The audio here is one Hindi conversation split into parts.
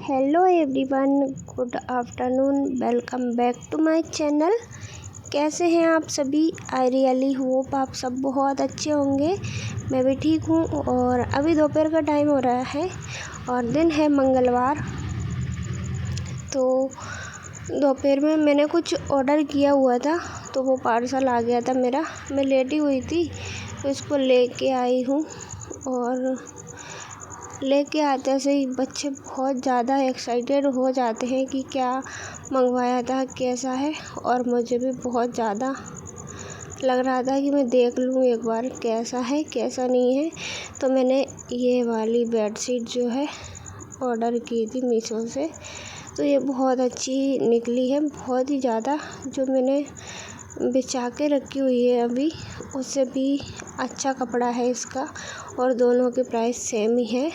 Hello everyone, good afternoon. Welcome back to my channel. कैसे हैं आप सभी? आई रियली होप आप सब बहुत अच्छे होंगे। मैं भी ठीक हूँ। और अभी दोपहर का टाइम हो रहा है और दिन है मंगलवार। तो दोपहर में मैंने कुछ ऑर्डर किया हुआ था तो वो पार्सल आ गया था मेरा। मैं लेटी हुई थी तो इसको लेके आई हूँ। और लेके आते से ही बच्चे बहुत ज़्यादा एक्साइटेड हो जाते हैं कि क्या मंगवाया था, कैसा है। और मुझे भी बहुत ज़्यादा लग रहा था कि मैं देख लूँ एक बार कैसा है कैसा नहीं है। तो मैंने ये वाली बेडशीट जो है ऑर्डर की थी मीशो से। तो ये बहुत अच्छी निकली है, बहुत ही ज़्यादा। जो मैंने बिछा के रखी हुई है अभी, उससे भी अच्छा कपड़ा है इसका और दोनों के प्राइस सेम ही है।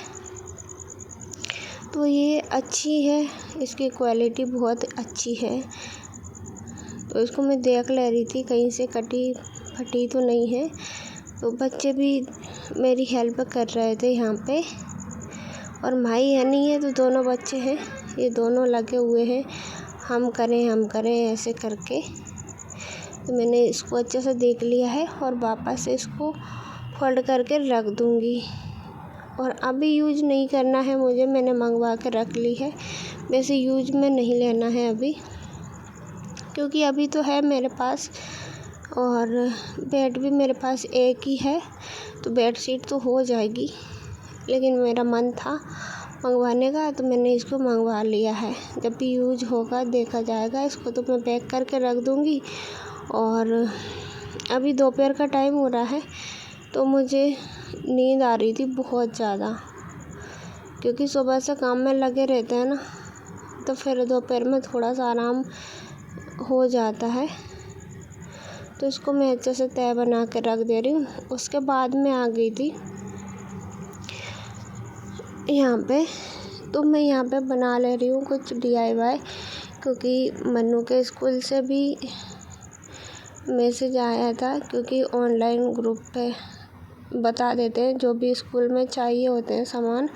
तो ये अच्छी है, इसकी क्वालिटी बहुत अच्छी है। तो इसको मैं देख ले रही थी कहीं से कटी फटी तो नहीं है। तो बच्चे भी मेरी हेल्प कर रहे थे यहाँ पे। और भाई है नहीं है तो दोनों बच्चे हैं, ये दोनों लगे हुए हैं हम करें ऐसे करके। तो मैंने इसको अच्छे से देख लिया है और वापस से इसको फोल्ड करके रख दूँगी। और अभी यूज नहीं करना है मुझे, मैंने मंगवा के रख ली है। वैसे यूज में नहीं लेना है अभी, क्योंकि अभी तो है मेरे पास। और बेड भी मेरे पास एक ही है तो बेडशीट तो हो जाएगी। लेकिन मेरा मन था मंगवाने का तो मैंने इसको मंगवा लिया है। जब भी यूज होगा देखा जाएगा। इसको तो मैं पैक करके रख दूँगी। और अभी दोपहर का टाइम हो रहा है तो मुझे नींद आ रही थी बहुत ज़्यादा, क्योंकि सुबह से काम में लगे रहते हैं ना, तो फिर दोपहर में थोड़ा सा आराम हो जाता है। तो इसको मैं अच्छे से तय बना के रख दे रही हूँ। उसके बाद मैं आ गई थी यहाँ पे। तो मैं यहाँ पे बना ले रही हूँ कुछ DIY, क्योंकि मन्नू के स्कूल से भी मैसेज आया था। क्योंकि ऑनलाइन ग्रुप पे बता देते हैं जो भी स्कूल में चाहिए होते हैं सामान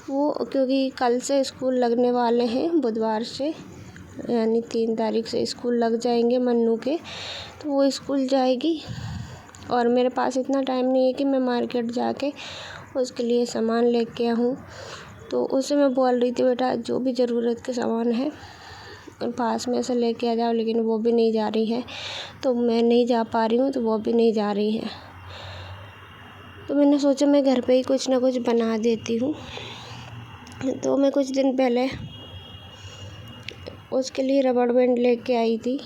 वो, क्योंकि कल से स्कूल लगने वाले हैं, बुधवार से, यानी 3 तारीख से स्कूल लग जाएंगे मन्नू के। तो वो स्कूल जाएगी और मेरे पास इतना टाइम नहीं है कि मैं मार्केट जाके उसके लिए सामान लेके आऊँ। तो उससे मैं बोल रही थी बेटा जो भी ज़रूरत के सामान है पास में से लेके आ जाओ, लेकिन वो भी नहीं जा रही है। तो मैं नहीं जा पा रही हूँ तो वो भी नहीं जा रही है। तो मैंने सोचा मैं घर पे ही कुछ ना कुछ बना देती हूँ। तो मैं कुछ दिन पहले उसके लिए रबड़ बैंड लेके आई थी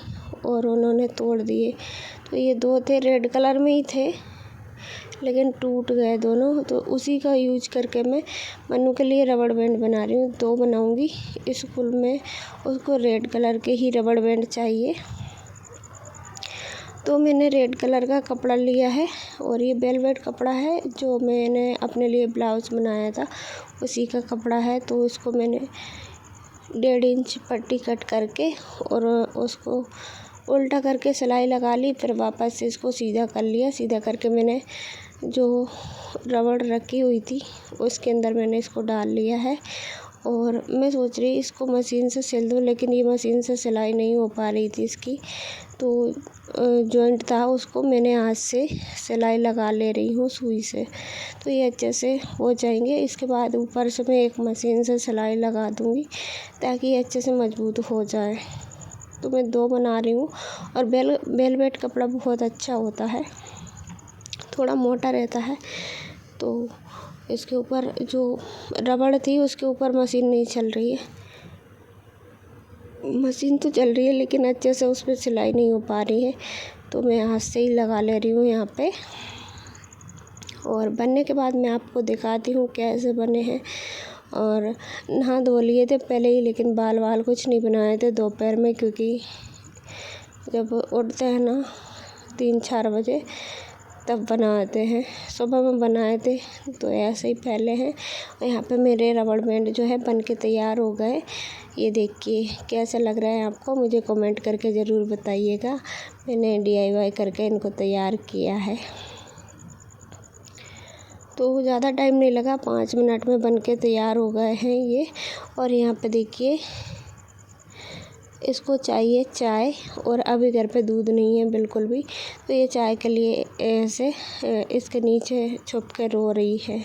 और उन्होंने तोड़ दिए। तो ये 2 थे, रेड कलर में ही थे लेकिन टूट गए दोनों। तो उसी का यूज करके मैं मन्नू के लिए रबड़ बैंड बना रही हूँ। 2 बनाऊँगी। स्कूल में उसको रेड कलर के ही रबड़ बैंड चाहिए। तो मैंने रेड कलर का कपड़ा लिया है और ये वेलवेट कपड़ा है जो मैंने अपने लिए ब्लाउज़ बनाया था, उसी का कपड़ा है। तो इसको मैंने 1.5 इंच पट्टी कट करके और उसको उल्टा करके सिलाई लगा ली। फिर वापस से इसको सीधा कर लिया। सीधा करके मैंने जो रबड़ रखी हुई थी उसके अंदर मैंने इसको डाल लिया है। और मैं सोच रही इसको मशीन से सिल दूँ, लेकिन ये मशीन से सिलाई नहीं हो पा रही थी इसकी। तो जॉइंट था उसको मैंने हाथ से सिलाई लगा ले रही हूँ सुई से। तो ये अच्छे से हो जाएंगे। इसके बाद ऊपर से मैं एक मशीन से सिलाई लगा दूँगी ताकि ये अच्छे से मजबूत हो जाए। तो मैं 2 बना रही हूँ। और वेलवेट कपड़ा बहुत अच्छा होता है, थोड़ा मोटा रहता है। तो इसके ऊपर जो रबड़ थी उसके ऊपर मशीन नहीं चल रही है, मशीन तो चल रही है लेकिन अच्छे से उस पर सिलाई नहीं हो पा रही है। तो मैं हाथ से ही लगा ले रही हूँ यहाँ पे। और बनने के बाद मैं आपको दिखाती हूँ कैसे बने हैं। और नहा धो लिए थे पहले ही, लेकिन बाल वाल कुछ नहीं बनाए थे दोपहर में, क्योंकि जब उठते हैं ना 3-4 बजे तब बनाते हैं। सुबह में बनाए थे तो ऐसे ही पहले हैं। और यहाँ पे मेरे रबड़ बैंड जो है बन के तैयार हो गए। ये देखिए कैसा लग रहा है आपको, मुझे कमेंट करके ज़रूर बताइएगा। मैंने DIY करके इनको तैयार किया है। तो ज़्यादा टाइम नहीं लगा, 5 मिनट में बन के तैयार हो गए हैं ये। और यहाँ पे देखिए इसको चाहिए चाय, और अभी घर पे दूध नहीं है बिल्कुल भी, तो ये चाय के लिए ऐसे इसके नीचे छुप के रो रही है।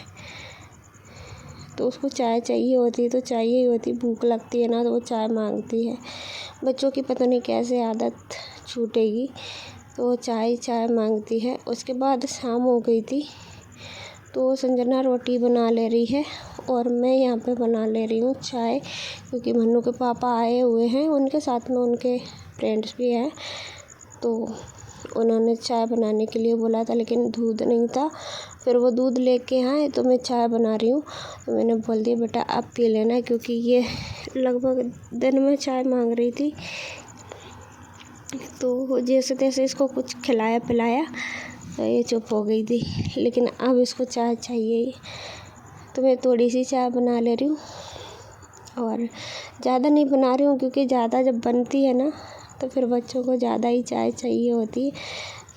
तो उसको चाय चाहिए होती, तो चाहिए ही होती, भूख लगती है ना तो वो चाय मांगती है। बच्चों की पता नहीं कैसे आदत छूटेगी, तो वो चाय मांगती है। उसके बाद शाम हो गई थी, तो संजना रोटी बना ले रही है और मैं यहाँ पे बना ले रही हूँ चाय, क्योंकि मन्नू के पापा आए हुए हैं, उनके साथ में उनके फ्रेंड्स भी हैं। तो उन्होंने चाय बनाने के लिए बोला था, लेकिन दूध नहीं था। फिर वो दूध लेके आए तो मैं चाय बना रही हूँ। तो मैंने बोल दिया बेटा आप पी लेना, क्योंकि ये लगभग दिन में चाय मांग रही थी। तो जैसे तैसे इसको कुछ खिलाया पिलाया तो ये चुप हो गई थी, लेकिन अब इसको चाय चाहिए। तो मैं थोड़ी सी चाय बना ले रही हूँ, और ज़्यादा नहीं बना रही हूँ, क्योंकि ज़्यादा जब बनती है ना तो फिर बच्चों को ज़्यादा ही चाय चाहिए होती है।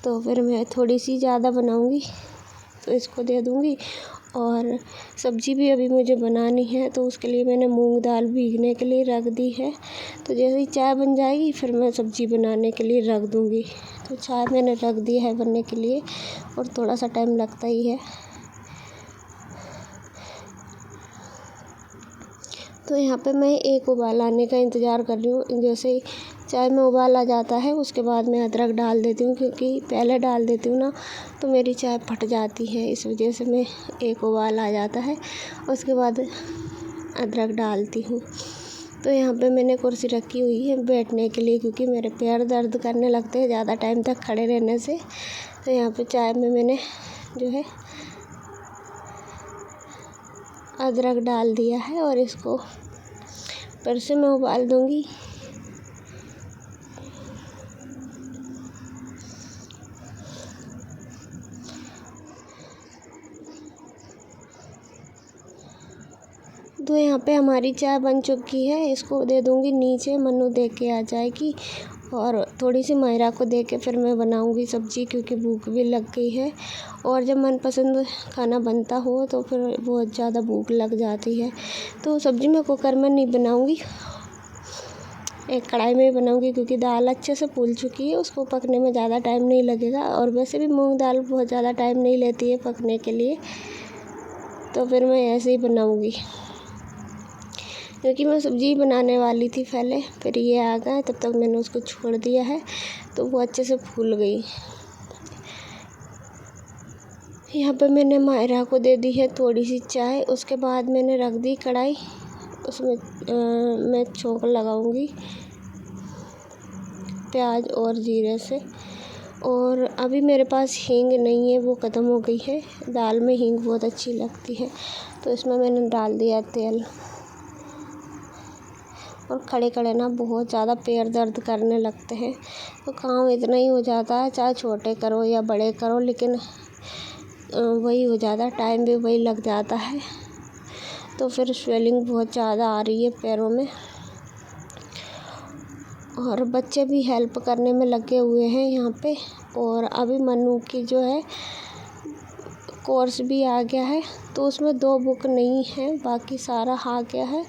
तो फिर मैं थोड़ी सी ज़्यादा बनाऊँगी तो इसको दे दूँगी। और सब्ज़ी भी अभी मुझे बनानी है, तो उसके लिए मैंने मूंग दाल भीगने के लिए रख दी है। तो जैसे ही चाय बन जाएगी फिर मैं सब्ज़ी बनाने के लिए रख दूँगी। तो चाय मैंने रख दी है बनने के लिए, और थोड़ा सा टाइम लगता ही है। तो यहाँ पे मैं एक उबाल आने का इंतज़ार कर रही हूँ। जैसे ही चाय में उबाल आ जाता है उसके बाद मैं अदरक डाल देती हूँ, क्योंकि पहले डाल देती हूँ ना तो मेरी चाय फट जाती है, इस वजह से मैं एक उबाल आ जाता है उसके बाद अदरक डालती हूँ। तो यहाँ पे मैंने कुर्सी रखी हुई है बैठने के लिए, क्योंकि मेरे पैर दर्द करने लगते हैं ज़्यादा टाइम तक खड़े रहने से। तो यहाँ पे चाय में मैंने जो है अदरक डाल दिया है, और इसको फिर से मैं उबाल दूँगी। तो यहाँ पे हमारी चाय बन चुकी है, इसको दे दूँगी नीचे, मन्नू दे के आ जाएगी। और थोड़ी सी मायरा को दे के फिर मैं बनाऊँगी सब्ज़ी, क्योंकि भूख भी लग गई है। और जब मनपसंद खाना बनता हो तो फिर बहुत ज़्यादा भूख लग जाती है। तो सब्ज़ी मैं कुकर में नहीं बनाऊँगी, एक कढ़ाई में ही बनाऊँगी, क्योंकि दाल अच्छे से फूल चुकी है, उसको पकने में ज़्यादा टाइम नहीं लगेगा। और वैसे भी मूंग दाल बहुत ज़्यादा टाइम नहीं लेती है पकने के लिए, तो फिर मैं ऐसे ही बनाऊँगी। क्योंकि मैं सब्ज़ी बनाने वाली थी पहले, फिर ये आ गए, तब तक मैंने उसको छोड़ दिया है, तो वो अच्छे से फूल गई। यहाँ पे मैंने मायरा को दे दी है थोड़ी सी चाय। उसके बाद मैंने रख दी कढ़ाई, उसमें मैं छौंक लगाऊंगी प्याज और जीरे से। और अभी मेरे पास हींग नहीं है, वो ख़त्म हो गई है। दाल में हींग बहुत अच्छी लगती है, तो इसमें मैंने डाल दिया तेल। और खड़े खड़े ना बहुत ज़्यादा पैर दर्द करने लगते हैं, तो काम इतना ही हो जाता है, चाहे छोटे करो या बड़े करो, लेकिन वही हो जाता है, टाइम भी वही लग जाता है। तो फिर स्वेलिंग बहुत ज़्यादा आ रही है पैरों में। और बच्चे भी हेल्प करने में लगे हुए हैं यहाँ पे। और अभी मन्नू की जो है कोर्स भी आ गया है, तो उसमें 2 बुक नहीं है, बाकी सारा आ गया है।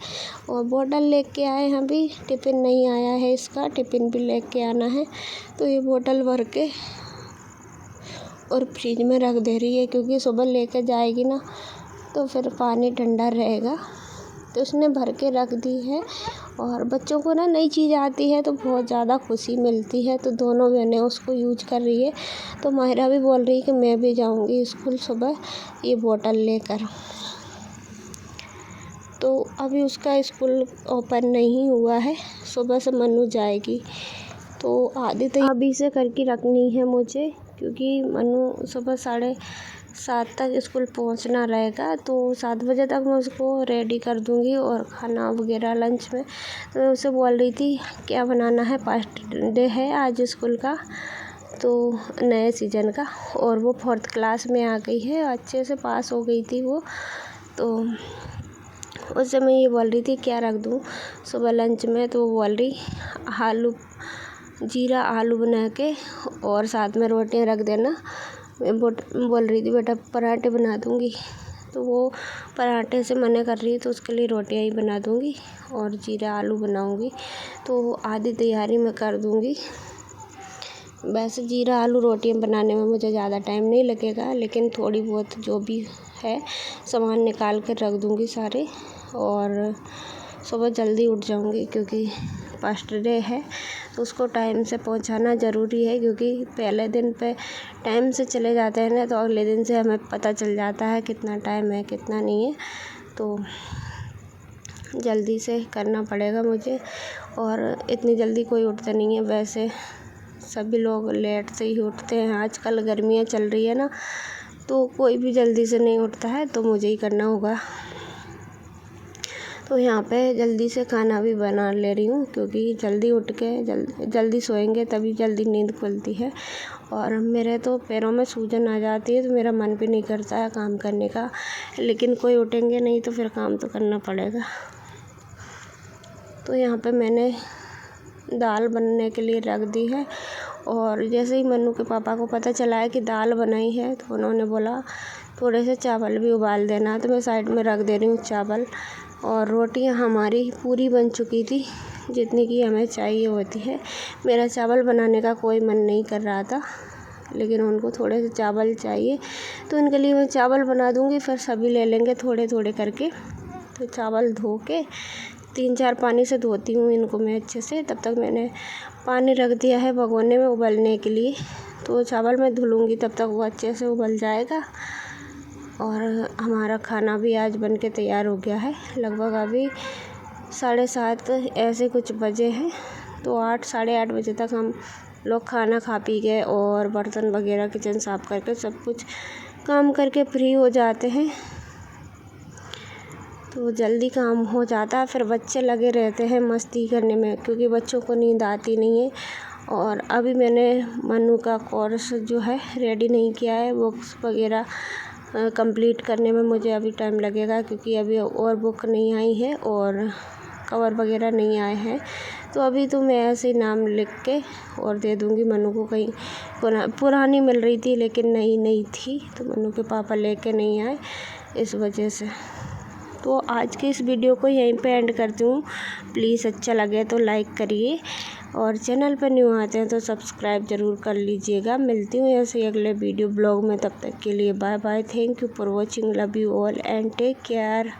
और बोतल लेके आए हैं, अभी टिफ़िन नहीं आया है इसका, टिफ़िन भी लेके आना है। तो ये बोतल भर के और फ्रिज में रख दे रही है, क्योंकि सुबह लेकर जाएगी ना तो फिर पानी ठंडा रहेगा, तो उसने भर के रख दी है। और बच्चों को ना नई चीज़ आती है तो बहुत ज़्यादा खुशी मिलती है, तो दोनों बहनें उसको यूज कर रही है। तो मायरा भी बोल रही है कि मैं भी जाऊंगी स्कूल सुबह ये बोतल लेकर। तो अभी उसका स्कूल ओपन नहीं हुआ है, सुबह से मन्नू जाएगी। तो आधी तो अभी से करके रखनी है मुझे, क्योंकि मन्नू सुबह 7:30 तक स्कूल पहुंचना रहेगा, तो 7 बजे तक मैं उसको रेडी कर दूंगी और खाना वगैरह लंच में। तो मैं उसे बोल रही थी क्या बनाना है, फर्स्ट डे है आज स्कूल का, तो नए सीजन का। और वो 4th क्लास में आ गई है, अच्छे से पास हो गई थी वो। तो उससे मैं ये बोल रही थी क्या रख दूँ सुबह लंच में, तो वो बोल रही आलू जीरा आलू बना के और साथ में रोटियां रख देना। मैं बोल रही थी बेटा पराठे बना दूँगी। तो वो पराठे से मना कर रही है, तो उसके लिए रोटियां ही बना दूँगी और जीरा आलू बनाऊँगी। तो आधी तैयारी मैं कर दूँगी। वैसे जीरा आलू रोटियां बनाने में मुझे ज़्यादा टाइम नहीं लगेगा, लेकिन थोड़ी बहुत जो भी है सामान निकाल कर रख दूँगी सारे, और सुबह जल्दी उठ जाऊँगी क्योंकि फर्स्ट डे है तो उसको टाइम से पहुंचाना ज़रूरी है, क्योंकि पहले दिन पे टाइम से चले जाते हैं ना तो अगले दिन से हमें पता चल जाता है कितना टाइम है कितना नहीं है। तो जल्दी से करना पड़ेगा मुझे, और इतनी जल्दी कोई उठता नहीं है। वैसे सभी लोग लेट से ही उठते हैं, आजकल गर्मियाँ चल रही है ना, तो कोई भी जल्दी से नहीं उठता है, तो मुझे ही करना होगा। तो यहाँ पे जल्दी से खाना भी बना ले रही हूँ, क्योंकि जल्दी उठ के जल्दी सोएंगे तभी जल्दी नींद खुलती है। और मेरे तो पैरों में सूजन आ जाती है, तो मेरा मन भी नहीं करता है काम करने का, लेकिन कोई उठेंगे नहीं तो फिर काम तो करना पड़ेगा। तो यहाँ पे मैंने दाल बनने के लिए रख दी है, और जैसे ही मन्नू के पापा को पता चला है कि दाल बनाई है तो उन्होंने बोला थोड़े से चावल भी उबाल देना, तो मैं साइड में रख दे रही हूँ चावल। और रोटियां हमारी पूरी बन चुकी थी, जितनी की हमें चाहिए होती है। मेरा चावल बनाने का कोई मन नहीं कर रहा था, लेकिन उनको थोड़े से चावल चाहिए, तो इनके लिए मैं चावल बना दूँगी, फिर सभी ले लेंगे थोड़े थोड़े करके। तो चावल धो के 3-4 पानी से धोती हूँ इनको मैं अच्छे से। तब तक मैंने पानी रख दिया है भगोने में उबलने के लिए, तो चावल मैं धुलूँगी तब तक वो अच्छे से उबल जाएगा। और हमारा खाना भी आज बन के तैयार हो गया है। लगभग अभी 7:30 ऐसे कुछ बजे हैं, तो 8 साढ़े 8 बजे तक हम लोग खाना खा पी गए और बर्तन वगैरह किचन साफ़ करके सब कुछ काम करके फ्री हो जाते हैं, तो जल्दी काम हो जाता है। फिर बच्चे लगे रहते हैं मस्ती करने में, क्योंकि बच्चों को नींद आती नहीं है। और अभी मैंने मन्नू का कोर्स जो है रेडी नहीं किया है, बुक्स वगैरह कंप्लीट करने में मुझे अभी टाइम लगेगा, क्योंकि अभी और बुक नहीं आई है और कवर वगैरह नहीं आए हैं। तो अभी तो मैं ऐसे ही नाम लिख के और दे दूँगी मन्नू को। कहीं पुरानी मिल रही थी लेकिन नई नहीं थी, तो मन्नू के पापा लेके नहीं आए, इस वजह से। तो आज के इस वीडियो को यहीं पे एंड करती हूँ। प्लीज़ अच्छा लगे तो लाइक करिए, और चैनल पर न्यू आते हैं तो सब्सक्राइब ज़रूर कर लीजिएगा। मिलती हूँ ऐसे ही अगले वीडियो ब्लॉग में, तब तक के लिए bye bye. Thank you for watching, love you all and take care.